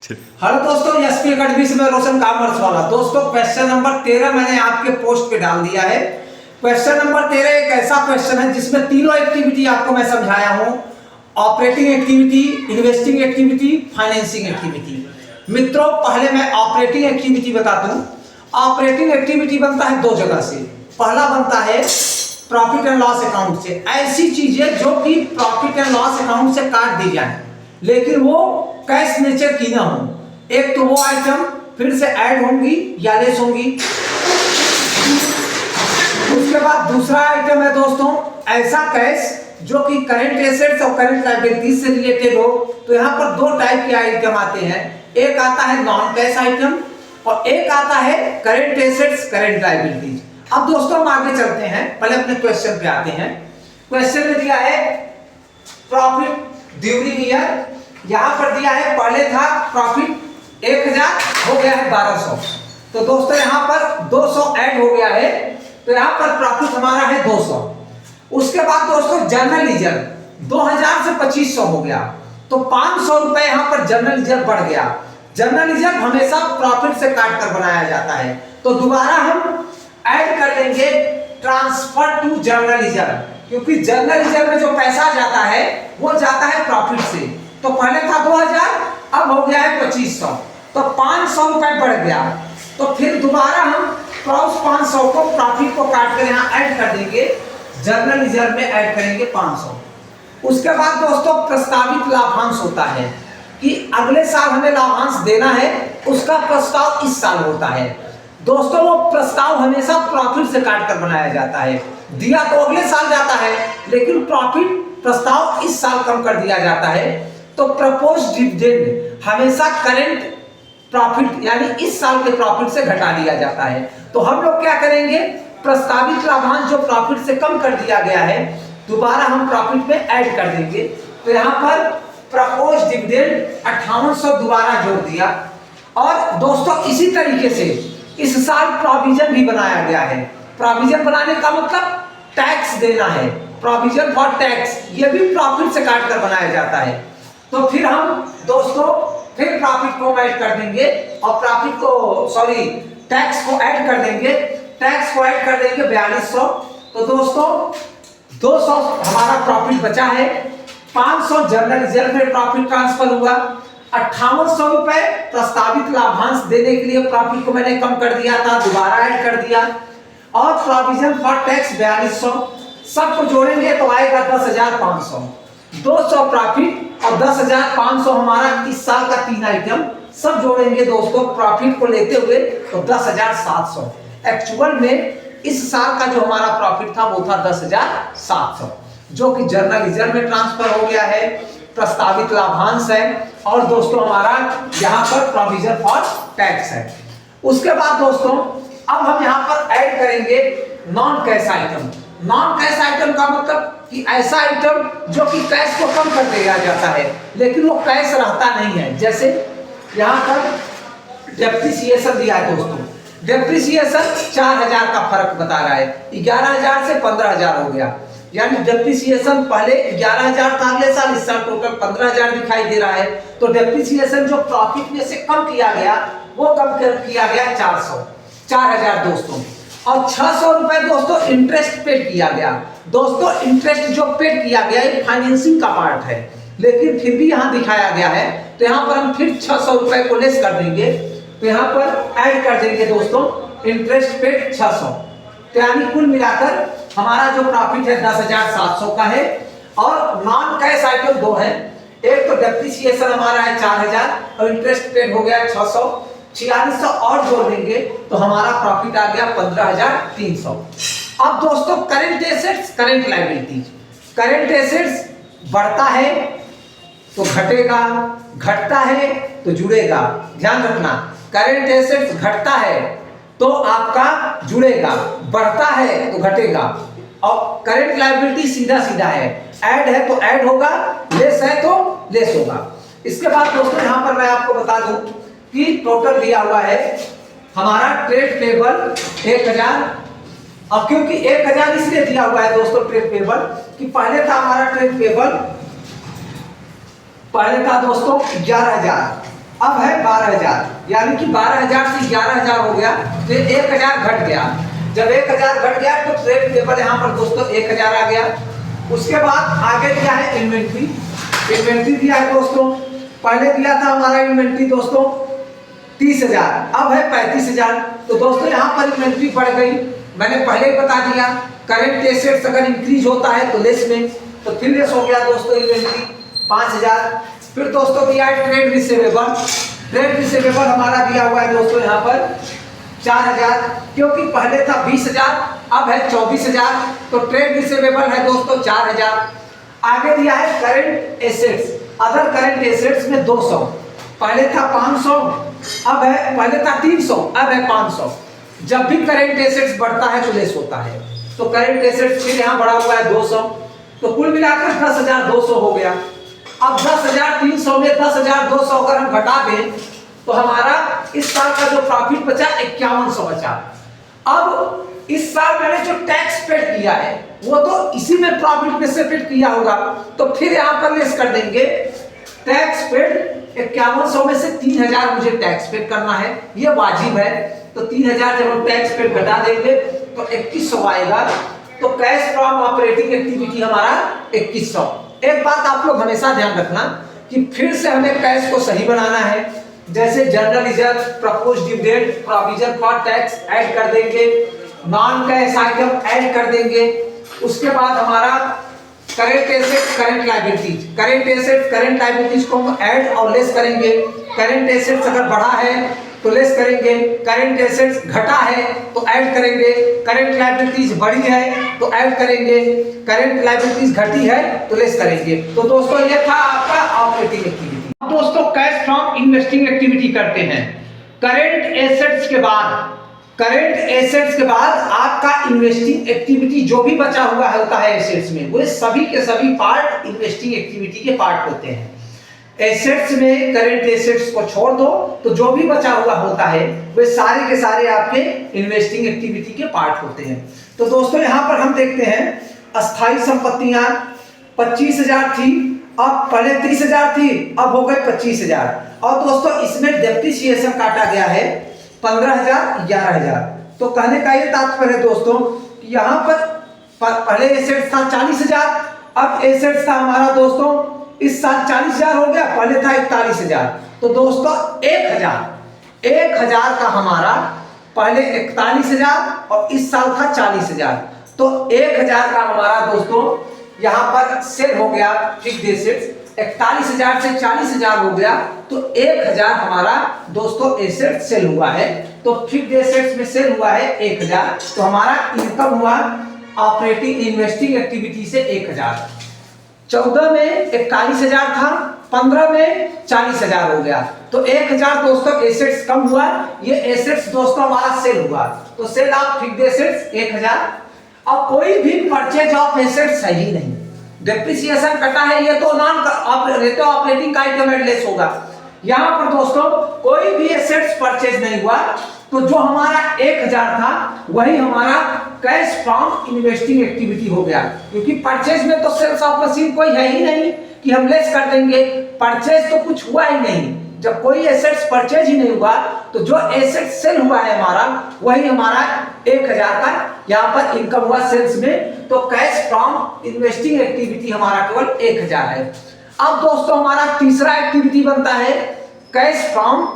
Hello दोस्तों, SP academy से मैं रोशन कॉमर्स वाला। दोस्तों क्वेश्चन नंबर 13 मैंने आपके पोस्ट पे डाल दिया है। क्वेश्चन नंबर 13 एक ऐसा क्वेश्चन है जिसमें तीनों एक्टिविटी आपको मैं समझाया हूं: operating activity, investing activity, financing activity. मित्रों, पहले मैं ऑपरेटिंग एक्टिविटी बता दूं। ऑपरेटिंग एक्टिविटी बनता है दो जगह से। पहला बनता है प्रॉफिट एंड लॉस अकाउंट से। ऐसी चीजें जो कि प्रॉफिट एंड लॉस अकाउंट से काट दी जाए लेकिन वो कैश नेचर की ना हो। एक तो वो आइटम फिर से ऐड होंगी या लेस होंगी। उसके बाद दूसरा आइटम है दोस्तों ऐसा कैश जो कि करंट एसेट्स और करंट लायबिलिटीज से रिलेटेड हो। तो यहाँ पर दो टाइप के आइटम आते हैं। एक आता है नॉन कैश आइटम और एक आता है करंट एसेट्स करंट लायबिलिटीज। अब दोस्तों हम आगे चलते हैं, पहले अपने क्वेश्चन पे आते हैं। क्वेश्चन में दिया है प्रॉफिट ड्यूरिंग ईयर। यहां पर दिया है, पहले था प्रॉफिट 1000 हो गया है 1200। तो दोस्तों यहां पर 200 ऐड हो गया है, तो यहां पर प्रॉफिट हमारा है 200। उसके बाद दोस्तों जनरल लीजर 2000 से 2500 हो गया, तो 500 रुपए यहां पर जनरल लीजर बढ़ गया। जनरल लीजर हमेशा प्रॉफिट से काट कर बनाया जाता है, तो दोबारा हम ऐड कर देंगे ट्रांसफर टू जनरल लीजर, क्योंकि जनरल लीजर में जो पैसा जाता है वो जाता है प्रॉफिट से। तो पहले था 2000, अब हो गया है 2500, तो 500 रुपए बढ़ गया। तो फिर दोबारा हम क्रॉस 500 को प्रॉफिट को काट कर यहाँ ऐड कर देंगे, जनरल रिजर्व में ऐड करेंगे 500। उसके बाद दोस्तों प्रस्तावित लाभांश होता है कि अगले साल हमें लाभांश देना है, उसका प्रस्ताव इस साल होता है। दोस्तों वो प्रस्ताव हमेशा प्रॉफिट से काट कर बनाया जाता है। दिया तो अगले साल जाता है लेकिन प्रॉफिट प्रस्ताव इस साल कम कर दिया जाता है। तो प्रपोज डिविडेंड हमेशा करंट प्रॉफिट यानी इस साल के प्रॉफिट से घटा दिया जाता है। तो हम लोग क्या करेंगे, प्रस्तावित लाभांश जो प्रॉफिट से कम कर दिया गया है दोबारा हम प्रॉफिट में ऐड कर देंगे। तो यहाँ पर प्रपोज डिविडेंड 5800 दोबारा जोड़ दिया। और दोस्तों इसी तरीके से इस साल प्रोविजन भी बनाया गया है। प्रोविजन बनाने का मतलब टैक्स देना है, प्रोविजन फॉर टैक्स, ये भी प्रॉफिट से काट कर बनाया जाता है। तो फिर हम दोस्तों फिर प्रॉफिट को ऐड कर देंगे और प्रॉफिट को टैक्स को ऐड कर देंगे। टैक्स को ऐड कर देंगे 4200। तो दोस्तों 200 हमारा प्रॉफिट बचा है। 500 जनरल रिजर्व में प्रॉफिट ट्रांसफर हुआ। 5800 रुपए प्रस्तावित लाभांश देने के लिए प्रॉफिट को मैंने कम कर दिया था, दोबारा ऐड कर दिया। और प्रोविजन फॉर टैक्स 4200, सबको जोड़ेंगे तो आएगा 10,500। 200 प्रॉफिट और 10,500 हमारा इस साल का तीन आइटम, सब जोड़ेंगे दोस्तों प्रॉफिट को लेते हुए तो 10,700। एक्चुअल में इस साल का जो हमारा प्रॉफिट था वो था 10,700, जो कि जनरल रिजर्व में ट्रांसफर हो गया है, प्रस्तावित लाभांश है और दोस्तों हमारा यहाँ पर प्रोविजन फॉर टैक्स है। उसके बाद दोस्तों अब हम यहाँ पर ऐड करेंगे non cash item. Non cash item का मतलब कि ऐसा आइटम जो कि कैश को कम कर दिया जाता है लेकिन वो कैश रहता नहीं है। जैसे यहाँ पर डेप्रिसिएशन दिया है दोस्तों, डेप्रिसिएशन 4000 का फर्क बता रहा है, 11,000 से 15,000 हो गया। यानी डेप्रिसिएशन पहले 11,000 था अगले साल, इस साल टोटल 15,000 दिखाई दे रहा है। तो डेप्रिसिएशन जो प्रॉफिट में से कम किया गया वो कम किया गया 4,000 दोस्तों। और 600 रुपए दोस्तों इंटरेस्ट पेड किया गया। दोस्तों इंटरेस्ट जो पेड किया गया ये फाइनेंसिंग का पार्ट है लेकिन फिर भी यहाँ दिखाया गया है, तो यहाँ पर हम फिर 600 रुपए को लेस कर देंगे। तो यहाँ पर ऐड कर देंगे दोस्तों इंटरेस्ट पेड 600। तो यानी कुल मिलाकर हमारा जो प्रॉफिट है 10,700 का है। और नॉन कैश आइटम दो है, एक तो डेप्रिसिएशन हमारा है 4,000 और इंटरेस्ट पेड हो गया 600, 4600 और जोड़ देंगे तो हमारा प्रॉफिट आ गया 15,300। अब दोस्तों current assets current liabilities. Current assets बढ़ता है तो घटेगा, घटता है तो जुड़ेगा। ध्यान रखना, करंट एसेट्स घटता है तो आपका जुड़ेगा, बढ़ता है तो घटेगा। और करंट लायबिलिटी सीधा सीधा है, ऐड है तो ऐड होगा, लेस है तो लेस होगा। इसके बाद दोस्तों यहाँ पर मैं आपको बता दूं कि टोटल दिया हुआ है हमारा ट्रेड पेबल 1000। अब क्योंकि 1000 इसलिए दिया हुआ है दोस्तों ट्रेड पेबल कि पहले था हमारा ट्रेड पेबल, पहले था दोस्तों 11,000, अब है यानी कि 12,000 से 11,000 हो गया, तो 1,000 घट गया। जब 1,000 घट गया तो ट्रेड पेबल यहाँ पर दोस्तों 1,000 आ गया। उसके बाद आगे दिया है इन्वेंट्री। इन्वेंट्री दिया है दोस्तों, पहले दिया था हमारा इन्वेंट्री दोस्तों 30,000, अब है 35,000। तो दोस्तों यहाँ पर इन्वेंट्री बढ़ गई, मैंने पहले ही बता दिया। करंट एसेट्स अगर इंक्रीज होता है तो लेस में, तो फिर लेस हो गया दोस्तों इन्वेंट्री 5,000। फिर दोस्तों दिया है ट्रेड रिसीवेबल। ट्रेड रिसीवेबल हमारा दिया हुआ है दोस्तों यहाँ पर 4,000, क्योंकि पहले था 20,000, अब है 24,000, तो ट्रेड रिसीवेबल है दोस्तों 4,000। आगे दिया है current assets, other current assets में 200, पहले था 500, अब है, पहले था 300, अब है 500। जब भी करंट एसेट्स बढ़ता है तो लेस होता है, तो करंट एसेट्स फिर यहाँ बढ़ा हुआ है 200, तो कुल मिलाकर 10,200 हो गया। अब 10,300 में 10,200 अगर हम घटा दें तो हमारा इस साल का जो प्रॉफिट बचा 5100 बचा। अब इस साल मैंने जो टैक्स पेड किया है वो तो इसी में प्रॉफिट में से पेड किया होगा, तो फिर यहाँ पर लेस कर देंगे। टैक्स पेड 5100 में से 3,000 मुझे टैक्स पेड करना है, ये वाजिब है। तो 3,000 जब हम टैक्स पेड घटा देंगे तो 2100 आएगा। तो कैश फ्रॉम ऑपरेटिंग एक्टिविटी हमारा 2100। एक बात आप लोग हमेशा ध्यान रखना कि फिर से हमें कैश को सही बनाना है। जैसे general reserve, propose dividend, provision for tax add कर देंगे, नॉन कैश आइटम ऐड कर देंगे। उसके बाद हमारा current assets, current liabilities, current assets, current liabilities को हम ऐड और लेस करेंगे। करंट एसेट्स अगर बढ़ा है तो लेस करेंगे, करंट एसेट्स घटा है तो ऐड करेंगे, करंट लायबिलिटीज बढ़ी है तो ऐड करेंगे, करंट लायबिलिटीज घटी है तो लेस करेंगे। तो दोस्तों ये था आपका ऑपरेटिंग एक्टिविटी। अब दोस्तों कैश फ्रॉम इन्वेस्टिंग एक्टिविटी करते हैं। करंट एसेट्स के बाद, करंट एसेट्स के बाद आपका इन्वेस्टिंग एक्टिविटी जो भी बचा हुआ होता है एसेट्स में, वो सभी के सभी पार्ट इन्वेस्टिंग एक्टिविटी के पार्ट होते हैं। एसेट्स में करंट एसेट्स को छोड़ दो तो जो भी बचा हुआ होता है वे सारे के सारे आपके इन्वेस्टिंग एक्टिविटी के पार्ट होते हैं। तो दोस्तों यहाँ पर हम देखते हैं अस्थाई संपत्तियां 25,000 थी, अब पहले 30,000 थी, अब हो गए 25,000। और दोस्तों इसमें डेप्रिसिएशन काटा गया है 15,000, 11,000। तो कहने का ये तात्पर्य है दोस्तों कि यहाँ पर पहले एसेट्स था 40,000, अब एसेट्स था हमारा दोस्तों इस साल 40,000 हो गया, पहले था 41,000। तो दोस्तों 1,000 का हमारा पहले 41,000 और इस साल था 40,000, तो 1,000 का हमारा दोस्तों यहाँ पर सेल हो गया फिक्स्ड एसेट्स। 41,000 से 40,000 हो गया, तो 1,000 हमारा दोस्तों एसेट सेल हुआ है। तो फिक्स्ड एसेट्स में सेल हुआ है 1,000, तो हमारा इनकम हुआ ऑपरेटिंग इन्वेस्टिंग एक्टिविटी से 1,000। 14 में 41,000 था, 15 में 40,000 हो गया, तो 1,000 दोस्तों एसेट्स कम हुआ। ये एसेट्स दोस्तों हमारा सेल हुआ, तो सेल ऑफ फिक्स्ड एसेट्स 1,000। अब कोई भी परचेज ऑफ एसेट्स है ही नहीं, डेप्रिसिएशन कटा है, ये तो नॉन ऑपरेटिंग का आइटम लेस होगा। यहाँ पर दोस्तों कोई भी एसेट्स परचेज नहीं हुआ, तो जो हमारा 1,000 था वही हमारा कैश फ्रॉम इन्वेस्टिंग एक्टिविटी हो गया, क्योंकि परचेज में तो सेल्स ऑफ मशीन कोई है ही नहीं कि हम लेस कर देंगे। परचेज तो कुछ हुआ ही नहीं, जब कोई एसेट्स परचेज ही नहीं हुआ तो जो एसेट सेल हुआ है हमारा वही हमारा 1,000 का यहाँ पर इनकम हुआ सेल्स में। तो कैश फ्रॉम इन्वेस्टिंग एक्टिविटी हमारा केवल 1,000 है। अब दोस्तों हमारा तीसरा एक्टिविटी बनता है कैश फ्रॉम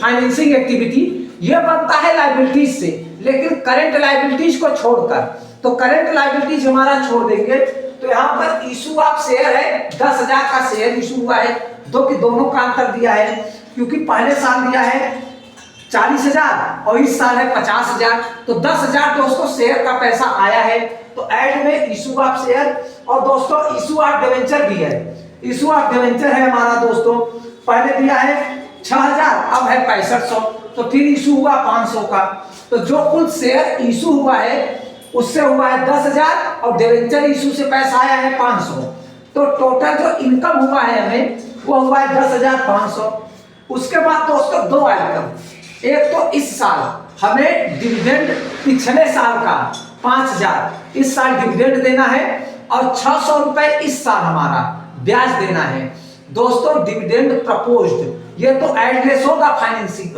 फाइनेंसिंग एक्टिविटी। यह बनता है लायबिलिटीज से, लेकिन करंट लायबिलिटीज को छोड़कर। तो करंट लायबिलिटीज हमारा छोड़ देंगे, तो यहाँ पर इशू ऑफ शेयर है, 10,000 का शेयर इशू हुआ है, दोनों का अंतर दिया है, क्योंकि पहले साल दिया है 40,000 और इस साल है 50,000, तो 10,000 दोस्तों शेयर का पैसा आया है। तो ऐड में इशू ऑफ शेयर, और दोस्तों इशू ऑफ डिवेंचर भी है। इशू ऑफ डिवेंचर है हमारा दोस्तों, पहले दिया है 6,000, अब है 6500, तो फिर इशू हुआ 500 का। तो जो कुल शेयर इशू हुआ है उससे हुआ है 10,000 और डिवेंचर इशू से पैसा आया है 500, तो टोटल जो इनकम हुआ है हमें वो हुआ है 10,500। उसके बाद दोस्तों दो आइटम, एक तो इस साल हमें डिविडेंड पिछले साल का 5,000 इस साल डिविडेंड देना है, और 600 रुपए इस साल हमारा ब्याज देना है। दोस्तों डिविडेंड प्रपोज्ड ये तो एडलेस होगा फाइनेंसिंग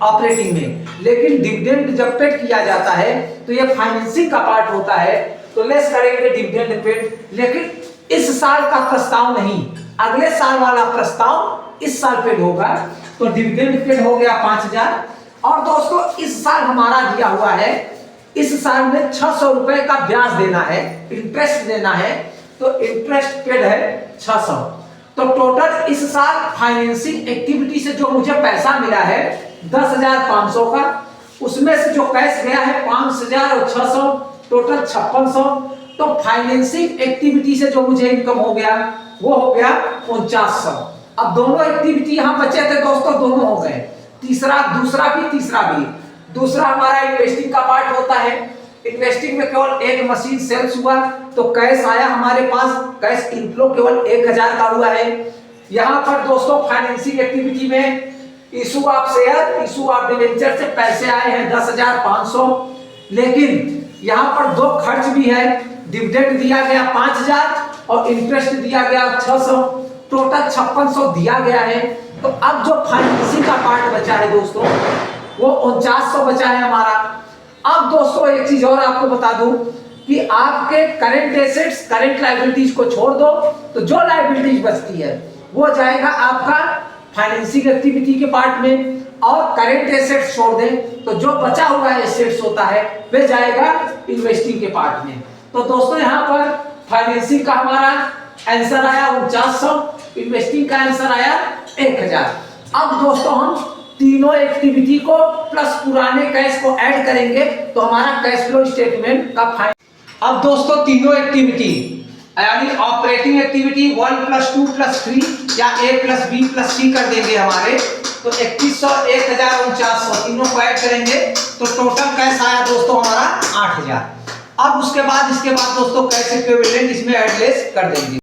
ऑपरेटिंग में, लेकिन डिविडेंड जब पेड किया जाता है तो ये फाइनेंसिंग का पार्ट होता है, तो लेस करेंगे डिविडेंड पेड। लेकिन इस साल का प्रस्ताव नहीं, अगले साल वाला प्रस्ताव इस साल पेड होगा, तो डिविडेंड पेड हो गया 5000। और दोस्तों इस साल हमारा दिया हुआ है, इस साल में 600 रुपए का ब्याज देना है, इंटरेस्ट देना है, तो इंटरेस्ट पेड है 600। तो टोटल इस साल फाइनेंसिंग एक्टिविटी से जो मुझे पैसा मिला है 10,500 का, उसमें से जो कैश गया है 5,000 और 600, टोटल 5600। तो फाइनेंसिंग एक्टिविटी से जो मुझे इनकम हो गया वो हो गया 4900। अब दोनों एक्टिविटी यहां बचे थे दोस्तों, दोनों हो गए, तीसरा दूसरा भी। दूसरा हमारा इन्वेस्टिंग का पार्ट होता है। इन्वेस्टिंग में केवल एक मशीन सेल्स हुआ तो कैश आया हमारे पास, कैश इनफ्लो केवल 1000 का हुआ है। यहां पर दोस्तों फाइनेंसिंग एक्टिविटी में issue of share, issue of debenture से पैसे आए हैं 10,500, लेकिन यहां पर दो खर्च भी है, डिविडेंड दिया गया 5000 और इंटरेस्ट दिया गया 600, टोटल 5600 दिया गया है। तो अब जो फाइनेंसिंग का पार्ट बचा है दोस्तों वो 4900 बचा है हमारा। अब दोस्तों एक चीज और आपको बता दूं कि आपके करंट एसेट्स करंट लायबिलिटीज को छोड़ दो तो जो लायबिलिटीज बचती है वो जाएगा आपका फाइनेंसिंग एक्टिविटी के पार्ट में, और करंट एसेट्स छोड़ दें तो जो बचा हुआ एसेट्स होता है वह जाएगा इन्वेस्टिंग के पार्ट में। तो दोस्तों यहाँ पर फाइनेंसिंग का हमारा आंसर आया 4900, इन्वेस्टिंग का आंसर आया 1000। अब दोस्तों हम तीनों एक्टिविटी को प्लस पुराने कैश को ऐड करेंगे तो हमारा कैश फ्लो स्टेटमेंट का फाइनल। अब दोस्तों तीनों एक्टिविटी यानी ऑपरेटिंग एक्टिविटी 1 + 2 + 3 या A + B + C कर देंगे हमारे, तो 2100, 1000, 4900 तीनों को ऐड करेंगे तो टोटल कैश आया दोस्तों हमारा 8000। अब उसके बाद इसके बाद दोस्तों कैश इक्विवेलेंट इसमें एडलेस कर देंगे।